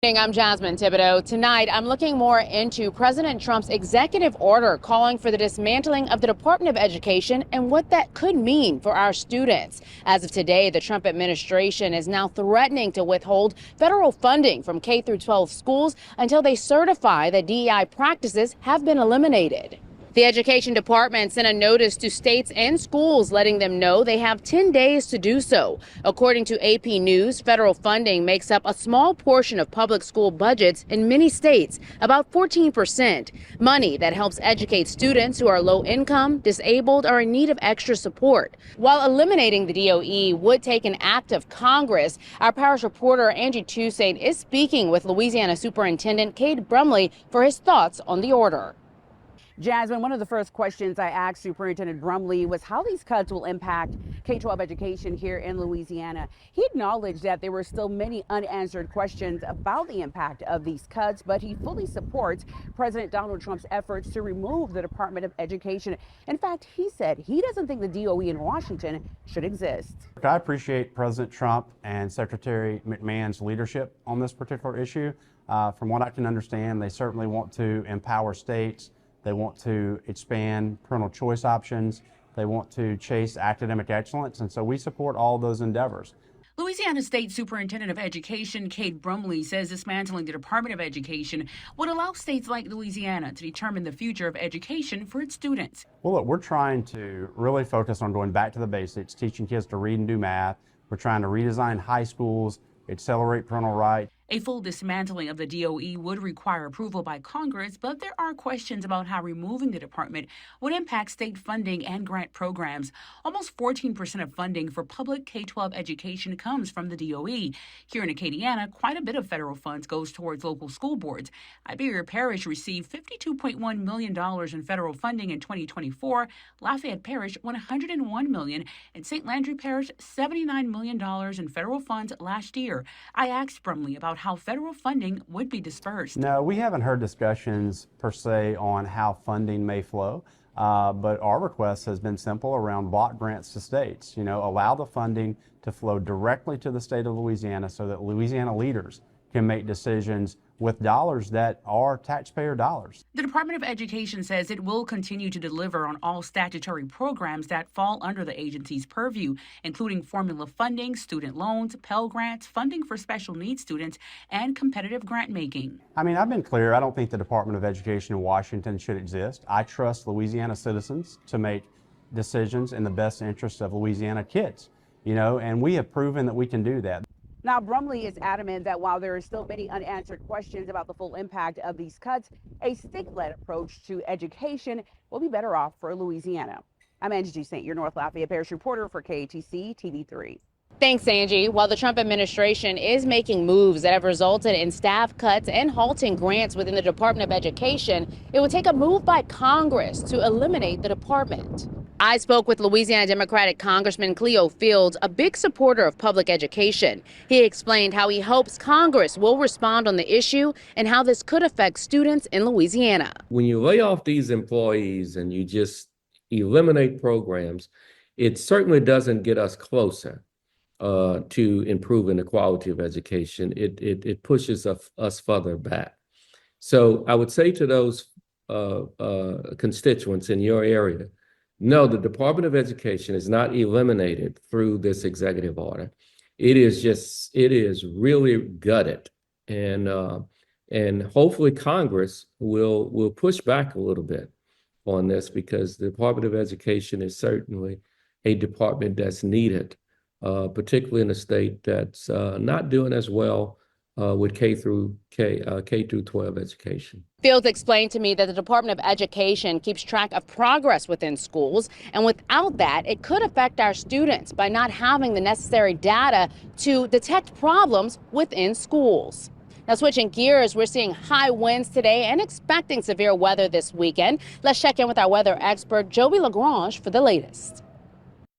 I'm Jasmine Thibodeau. Tonight, I'm looking more into President Trump's executive order calling for the dismantling of the Department of Education and what that could mean for our students. As of today, the Trump administration is now threatening to withhold federal funding from K through 12 schools until they certify that DEI practices have been eliminated. The Education Department sent a notice to states and schools letting them know they have 10 days to do so. According to AP News, federal funding makes up a small portion of public school budgets in many states, about 14%. Money that helps educate students who are low income, disabled, or in need of extra support. While eliminating the DOE would take an act of Congress, our Parish reporter Angie Toussaint is speaking with Louisiana Superintendent Cade Brumley for his thoughts on the order. Jasmine, one of the first questions I asked Superintendent Brumley was how these cuts will impact K-12 education here in Louisiana. He acknowledged that there were still many unanswered questions about the impact of these cuts, but he fully supports President Donald Trump's efforts to remove the Department of Education. In fact, he said he doesn't think the DOE in Washington should exist. I appreciate President Trump and Secretary McMahon's leadership on this particular issue. From what I can understand, they certainly want to empower states. They want to expand parental choice options. They want to chase academic excellence. And so we support all those endeavors. Louisiana State Superintendent of Education Cade Brumley says dismantling the Department of Education would allow states like Louisiana to determine the future of education for its students. Well, look, we're trying to really focus on going back to the basics, teaching kids to read and do math. We're trying to redesign high schools, accelerate parental rights. A full dismantling of the DOE would require approval by Congress, but there are questions about how removing the department would impact state funding and grant programs. Almost 14% of funding for public K-12 education comes from the DOE. Here in Acadiana, quite a bit of federal funds goes towards local school boards. Iberia Parish received $52.1 million in federal funding in 2024, Lafayette Parish $101 million, and St. Landry Parish $79 million in federal funds last year. I asked Brumley about how federal funding would be dispersed. No, we haven't heard discussions per se on how funding may flow, but our request has been simple around block grants to states. Allow the funding to flow directly to the state of Louisiana so that Louisiana leaders can make decisions with dollars that are taxpayer dollars. The Department of Education says it will continue to deliver on all statutory programs that fall under the agency's purview, including formula funding, student loans, Pell Grants, funding for special needs students, and competitive grant making. I've been clear. I don't think the Department of Education in Washington should exist. I trust Louisiana citizens to make decisions in the best interest of Louisiana kids, and we have proven that we can do that. Now, Brumley is adamant that while there are still many unanswered questions about the full impact of these cuts, a state-led approach to education will be better off for Louisiana. I'm Angie Toussaint, your North Lafayette Parish reporter for KATC TV3. Thanks, Angie. While the Trump administration is making moves that have resulted in staff cuts and halting grants within the Department of Education, it would take a move by Congress to eliminate the department. I spoke with Louisiana Democratic Congressman Cleo Fields, a big supporter of public education. He explained how he hopes Congress will respond on the issue and how this could affect students in Louisiana. When you lay off these employees and you just eliminate programs, it certainly doesn't get us closer to improving the quality of education. It pushes us further back. So I would say to those constituents in your area, no, the Department of Education is not eliminated through this executive order. It is really gutted, and hopefully Congress will push back a little bit on this, because the Department of Education is certainly a department that's needed, particularly in a state that's not doing as well with K through 12 education. Fields explained to me that the Department of Education keeps track of progress within schools, and without that, it could affect our students by not having the necessary data to detect problems within schools. Now, switching gears, we're seeing high winds today and expecting severe weather this weekend. Let's check in with our weather expert, Joby Lagrange, for the latest.